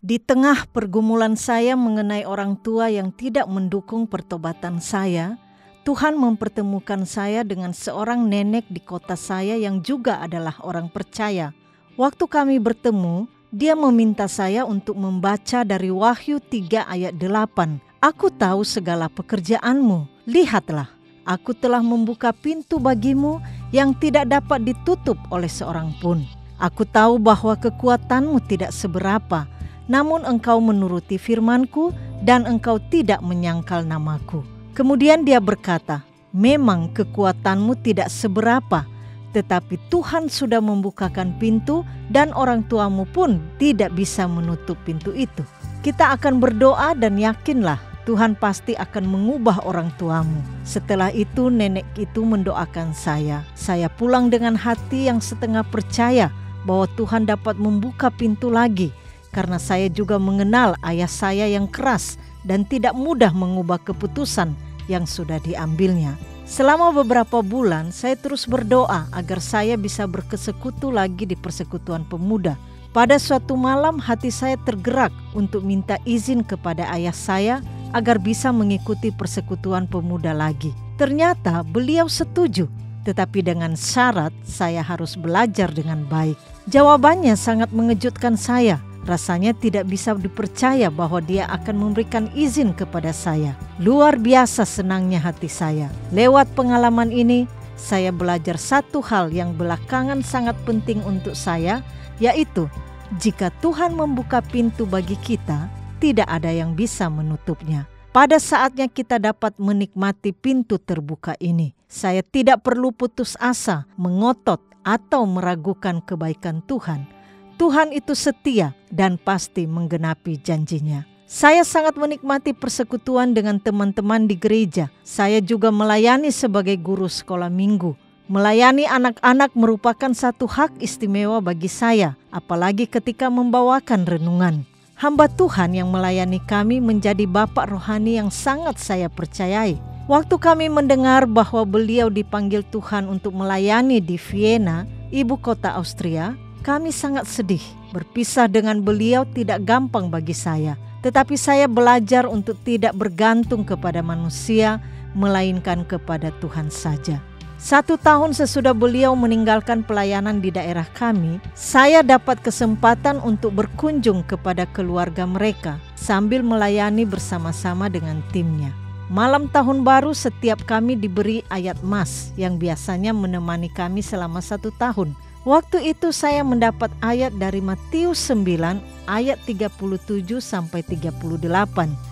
Di tengah pergumulan saya mengenai orang tua yang tidak mendukung pertobatan saya, Tuhan mempertemukan saya dengan seorang nenek di kota saya yang juga adalah orang percaya. Waktu kami bertemu, dia meminta saya untuk membaca dari Wahyu 3 ayat 8. Aku tahu segala pekerjaanmu. Lihatlah, aku telah membuka pintu bagimu yang tidak dapat ditutup oleh seorang pun. Aku tahu bahwa kekuatanmu tidak seberapa, namun engkau menuruti firman-Ku dan engkau tidak menyangkal nama-Ku. Kemudian dia berkata, memang kekuatanmu tidak seberapa, tetapi Tuhan sudah membukakan pintu dan orang tuamu pun tidak bisa menutup pintu itu. Kita akan berdoa dan yakinlah Tuhan pasti akan mengubah orang tuamu. Setelah itu nenek itu mendoakan saya. Saya pulang dengan hati yang setengah percaya bahwa Tuhan dapat membuka pintu lagi. Karena saya juga mengenal ayah saya yang keras dan tidak mudah mengubah keputusan yang sudah diambilnya. Selama beberapa bulan saya terus berdoa agar saya bisa berkersekutu lagi di persekutuan pemuda. Pada suatu malam hati saya tergerak untuk minta izin kepada ayah saya agar bisa mengikuti persekutuan pemuda lagi. Ternyata beliau setuju, tetapi dengan syarat saya harus belajar dengan baik. Jawabannya sangat mengejutkan saya. Rasanya tidak bisa dipercaya bahwa dia akan memberikan izin kepada saya. Luar biasa senangnya hati saya. Lewat pengalaman ini, saya belajar satu hal yang belakangan sangat penting untuk saya, yaitu jika Tuhan membuka pintu bagi kita, tidak ada yang bisa menutupnya. Pada saatnya kita dapat menikmati pintu terbuka ini. Saya tidak perlu putus asa, mengotot, atau meragukan kebaikan Tuhan. Tuhan itu setia dan pasti menggenapi janjinya. Saya sangat menikmati persekutuan dengan teman-teman di gereja. Saya juga melayani sebagai guru sekolah minggu. Melayani anak-anak merupakan satu hak istimewa bagi saya, apalagi ketika membawakan renungan. Hamba Tuhan yang melayani kami menjadi bapak rohani yang sangat saya percayai. Waktu kami mendengar bahwa beliau dipanggil Tuhan untuk melayani di Vienna, ibu kota Austria, kami sangat sedih. Berpisah dengan beliau tidak gampang bagi saya. Tetapi saya belajar untuk tidak bergantung kepada manusia, melainkan kepada Tuhan saja. 1 tahun sesudah beliau meninggalkan pelayanan di daerah kami, saya dapat kesempatan untuk berkunjung kepada keluarga mereka sambil melayani bersama-sama dengan timnya. Malam tahun baru setiap kami diberi ayat mas yang biasanya menemani kami selama 1 tahun. Waktu itu saya mendapat ayat dari Matius 9 ayat 37 sampai 38.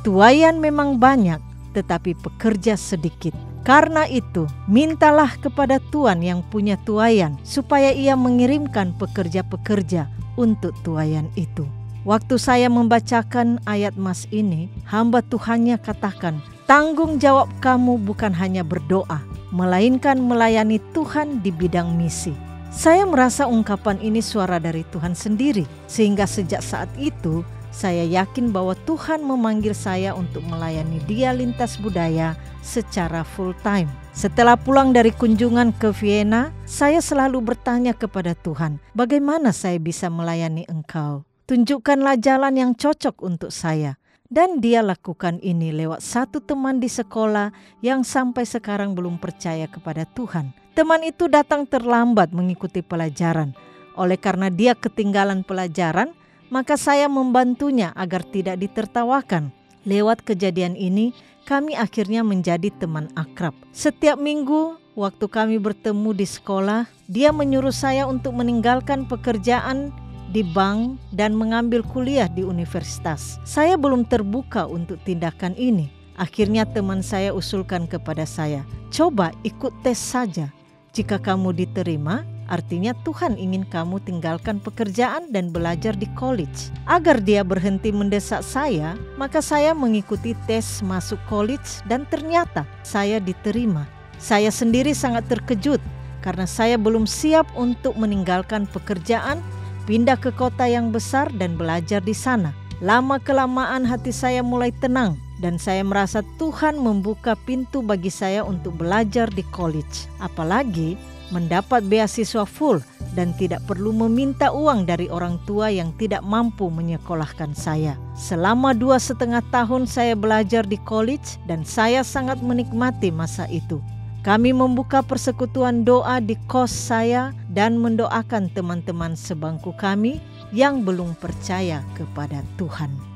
Tuaian memang banyak, tetapi pekerja sedikit. Karena itu, mintalah kepada Tuhan yang punya tuaian, supaya ia mengirimkan pekerja-pekerja untuk tuaian itu. Waktu saya membacakan ayat mas ini, hamba Tuhannya katakan, tanggung jawab kamu bukan hanya berdoa, melainkan melayani Tuhan di bidang misi. Saya merasa ungkapan ini suara dari Tuhan sendiri, sehingga sejak saat itu saya yakin bahwa Tuhan memanggil saya untuk melayani Dia Lintas Budaya secara full time. Setelah pulang dari kunjungan ke Vienna, saya selalu bertanya kepada Tuhan, bagaimana saya bisa melayani Engkau? Tunjukkanlah jalan yang cocok untuk saya. Dan Dia lakukan ini lewat satu teman di sekolah yang sampai sekarang belum percaya kepada Tuhan. Teman itu datang terlambat mengikuti pelajaran. Oleh karena dia ketinggalan pelajaran, maka saya membantunya agar tidak ditertawakan. Lewat kejadian ini, kami akhirnya menjadi teman akrab. Setiap minggu, waktu kami bertemu di sekolah, dia menyuruh saya untuk meninggalkan pekerjaan di bank dan mengambil kuliah di universitas. Saya belum terbuka untuk tindakan ini. Akhirnya teman saya usulkan kepada saya, coba ikut tes saja. Jika kamu diterima, artinya Tuhan ingin kamu tinggalkan pekerjaan dan belajar di college. Agar dia berhenti mendesak saya, maka saya mengikuti tes masuk college dan ternyata saya diterima. Saya sendiri sangat terkejut karena saya belum siap untuk meninggalkan pekerjaan, pindah ke kota yang besar dan belajar di sana. Lama-kelamaan hati saya mulai tenang dan saya merasa Tuhan membuka pintu bagi saya untuk belajar di college. Apalagi mendapat beasiswa full dan tidak perlu meminta uang dari orang tua yang tidak mampu menyekolahkan saya. Selama 2,5 tahun saya belajar di college dan saya sangat menikmati masa itu. Kami membuka persekutuan doa di kos saya dan mendoakan teman-teman sebangku kami yang belum percaya kepada Tuhan.